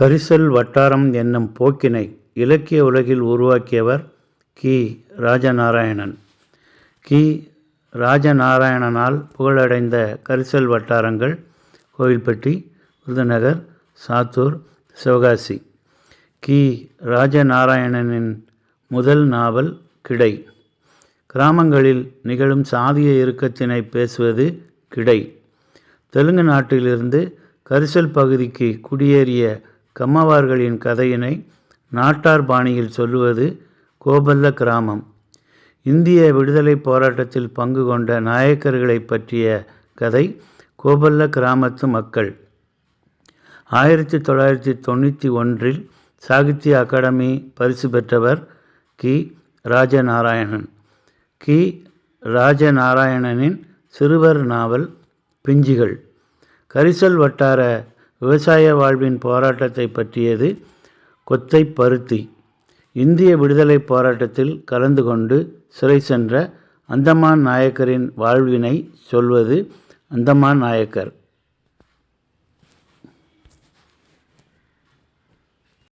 கரிசல் வட்டாரம் என்னும் போக்கினை இலக்கிய உலகில் உருவாக்கியவர் கி. ராஜநாராயணன். கி. ராஜநாராயணனால் புகழடைந்த கரிசல் வட்டாரங்கள் கோவில்பட்டி, விருதுநகர், சாத்தூர், சிவகாசி. கி. ராஜநாராயணனின் முதல் நாவல் கிடை. கிராமங்களில் நிகழும் சாதிய இறுக்கத்தினை பேசுவது கிடை. தெலுங்கு நாட்டிலிருந்து கரிசல் பகுதிக்கு குடியேறிய கம்மவார்களின் கதையினை நாட்டார் பாணியில் சொல்லுவது கோபல்ல கிராமம். இந்திய விடுதலை போராட்டத்தில் பங்கு கொண்ட நாயக்கர்களை பற்றிய கதை கோபல்ல கிராமத்து மக்கள். 1991 சாகித்ய அகாடமி பரிசு பெற்றவர் கி. ராஜநாராயணன். கி. ராஜநாராயணனின் சிறுவர் நாவல் பிஞ்சுகள். கரிசல் வட்டார விவசாய வாழ்வின் போராட்டத்தை பற்றியது கொத்தை பருத்தி. இந்திய விடுதலை போராட்டத்தில் கலந்து கொண்டு சிறை சென்ற அந்தமான் நாயக்கரின் வாழ்வினை சொல்வது அந்தமான் நாயக்கர்.